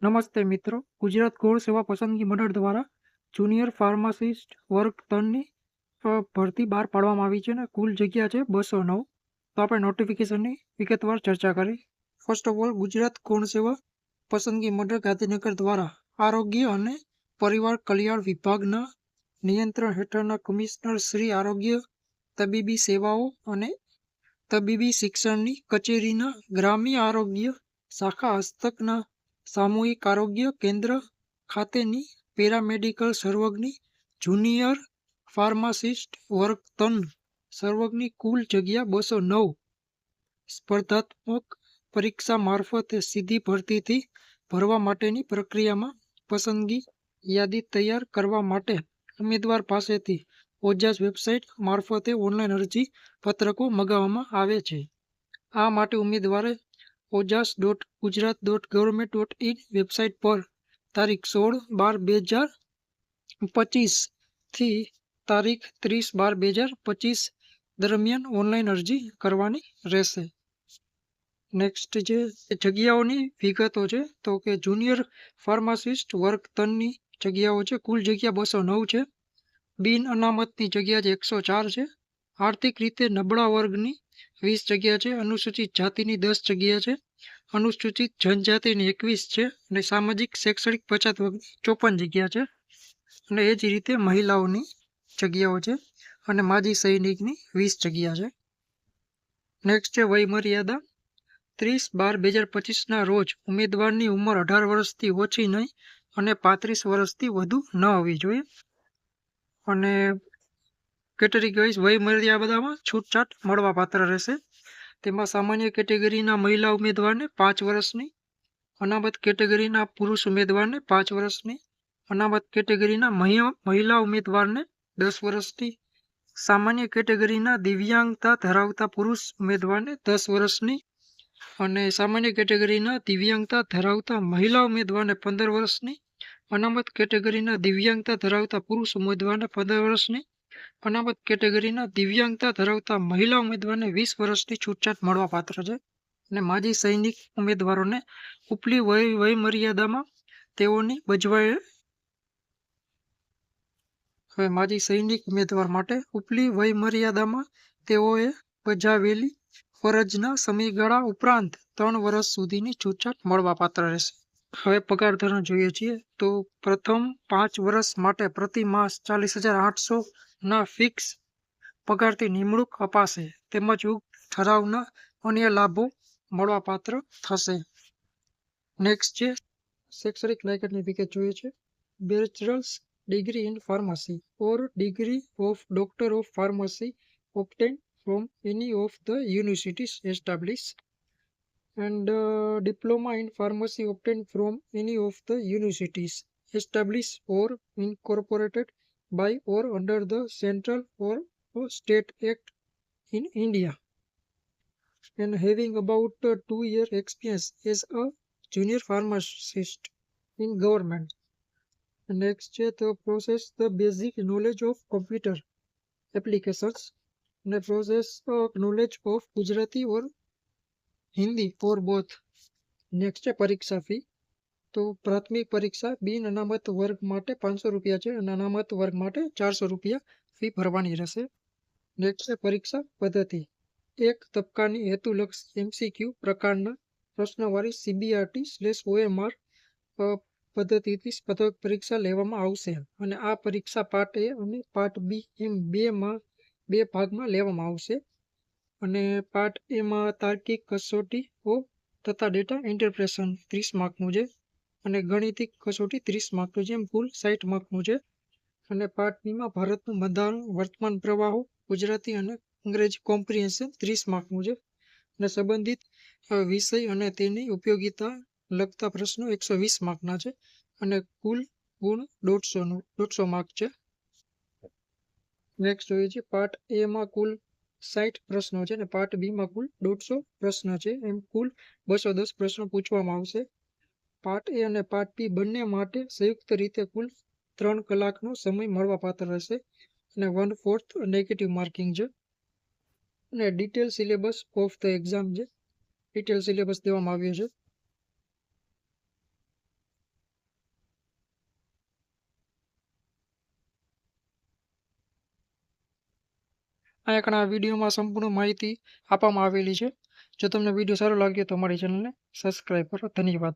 નમસ્તે મિત્રો, ગુજરાત ગૌણ સેવા પસંદગી મંડળ દ્વારા જુનિયર ફાર્માસિસ્ટ વર્ગ 3ની ભરતી બહાર પાડવામાં આવી છે અને કુલ જગ્યા છે 209. તો આપણે નોટિફિકેશનની વિગતવાર ચર્ચા કરી. ફર્સ્ટ ઓફ ઓલ, ગુજરાત ગૌણ સેવા પસંદગી મંડળ ગાંધીનગર દ્વારા આરોગ્ય અને પરિવાર કલ્યાણ વિભાગના નિયંત્રણ હેઠળના કમિશનર શ્રી આરોગ્ય, તબીબી સેવાઓ અને તબીબી શિક્ષણની કચેરીના ગ્રામ્ય આરોગ્ય શાખા હસ્તકના સામૂહિક આરોગ્ય કેન્દ્ર ખાતેની પેરામેડિકલ સર્વગની જુનિયર ફાર્માસિસ્ટ વર્ગ 3 સર્વગની કુલ જગ્યા 209 સ્પર્ધાત્મક પરીક્ષા મારફતે સીધી ભરતીથી ભરવા માટેની પ્રક્રિયામાં પસંદગી યાદી તૈયાર કરવા માટે ઉમેદવાર પાસેથી ઓજાસ વેબસાઇટ મારફતે ઓનલાઈન અરજી પત્રકો મંગાવવામાં આવે છે. આ માટે ઉમેદવારે ojas.gujarat.government.in વેબસાઇટ પર તારીખ 16/12/2025 થી તારીખ 30/12/2025 દરમિયાન ઓનલાઈન અરજી કરવાની રહેશે. નેક્સ્ટ જે જગ્યાઓની વિગતો છે તો કે જુનિયર ફાર્માસિસ્ટ વર્ગ 3ની જગ્યાઓ છે. કુલ જગ્યા 209 છે. બિન અનામતની જગ્યા છે 104 છે. આર્થિક રીતે નબળા વર્ગની 20 જગ્યા છે. અનુસૂચિત જાતિની 10 જગ્યા છે. અનુસૂચિત જનજાતિની 21 છે અને સામાજિક શૈક્ષણિક પછાત વર્ગની 54 જગ્યા છે. અને એ જ રીતે મહિલાઓની જગ્યાઓ છે અને માજી સૈનિકની 20 જગ્યા છે. નેક્સ્ટ છે વયમર્યાદા. 30/12/2025ના રોજ ઉમેદવારની ઉંમર 18 વર્ષથી ઓછી નહીં અને 35 વર્ષથી વધુ ન હોવી જોઈએ. અને કેટેગરી વાઇઝ વયમર્યાદામાં છૂટછાટ મળવાપાત્ર રહેશે. તેમાં સામાન્ય કેટેગરીના મહિલા ઉમેદવારને 5 વર્ષની, અનામત કેટેગરીના પુરુષ ઉમેદવારને 5 વર્ષની, અનામત કેટેગરીના મહિલા ઉમેદવારને 10 વર્ષની, સામાન્ય કેટેગરીના દિવ્યાંગતા ધરાવતા પુરુષ ઉમેદવારને 10 વર્ષની અને સામાન્ય કેટેગરીના દિવ્યાંગતા ધરાવતા મહિલા ઉમેદવારને 15 વર્ષની, અનામત કેટેગરીના દિવ્યાંગતા ધરાવતા પુરુષ ઉમેદવારને 15 વર્ષની, અનામત કેટેગરીના દિવ્યાંગતા ધરાવતા મહિલા ઉમેદવારને 20 વર્ષની છૂટછાટ મળવાપાત્ર છે. અને માજી સૈનિક ઉમેદવારોને ઉપલી વયમર્યાદામાં તેઓની હવે માજી સૈનિક ઉમેદવાર માટે ઉપલી વયમર્યાદામાં તેઓએ બજાવેલી ફરજના સમયગાળા ઉપરાંત 3 વર્ષ સુધીની છૂટછાટ મળવાપાત્ર રહેશે. હવે પગાર ધોરણ જોઈએ છીએ તો પ્રથમ 5 વર્ષ માટે પ્રતિ માસ 40,800ના ફિક્સ પગારથી નિમણૂક અપાશે તેમજ ઉક્ત ઠરાવના અન્ય લાભો મળવાપાત્ર થશે. નેક્સ્ટ છે શૈક્ષણિક લાયકાતની વિગત જોઈએ છે. Bachelors degree in pharmacy or degree of Doctor of Pharmacy obtained from any of the universities established and diploma in pharmacy obtained from any of the universities established or incorporated by or under the central or state act in India and having about 2-year experience as a junior pharmacist in government. Next છે તો process the basic knowledge of computer applications and process knowledge of Gujarati or Hindi or both. Next છે પરીક્ષા fee. તો પ્રાથમિક પરીક્ષા બિન અનામત વર્ગ માટે 500 રૂપિયા છે અને અનામત વર્ગ માટે 400 રૂપિયા ફી ભરવાની રહેશે. નેક્સ્ટ છે પરીક્ષા પદ્ધતિ. એક તબક્કાની હેતુલક્ષી MCQ પ્રકારના પ્રશ્નવાળી CBRT/OMR પદ્ધતિથી સ્પર્ધક પરીક્ષા લેવામાં આવશે અને આ પરીક્ષા પાર્ટ A અને પાર્ટ B એમ બે ભાગમાં લેવામાં આવશે. અને પાર્ટ એમાં તાર્કિક કસોટીઓ તથા ડેટા ઇન્ટરપ્રેશન 30 માર્કનું છે અને ગણિતિક કસોટી 30 માર્કનું છે, એમ કુલ 60 માર્કનું છે. અને પાર્ટ બીમાં ભારતનું બંધારણ, વર્તમાન પ્રવાહો, ગુજરાતી અને અંગ્રેજી કોમ્પ્રિહેન્શન 30 માર્કનું છે અને સંબંધિત વિષય અને તેની ઉપયોગિતા લગતા પ્રશ્નો 120 માર્કના છે અને કુલ ગુણ 150 માર્ક છે. નેક્સ્ટ જોઈએ છે પાર્ટ એમાં કુલ 60 પ્રશ્નો છે અને પાર્ટ બીમાં કુલ 150 પ્રશ્ન છે, એમ કુલ 210 પ્રશ્નો પૂછવામાં આવશે. પાર્ટ એ અને પાર્ટ બી બંને માટે સંયુક્ત રીતે કુલ 3 કલાકનો સમય મળવાપાત્ર રહેશે અને 1/4 નેગેટિવ માર્કિંગ છે. અને detail syllabus of the exam છે, ડિટેલ સિલેબસ દેવામાં આવ્યો છે. અહીંયા કણ આ વિડીયોમાં સંપૂર્ણ માહિતી આપવામાં આવેલી છે. જો તમને વિડીયો સારો લાગ્યો તો અમારી ચેનલને સબસ્ક્રાઈબ કરો. ધન્યવાદ.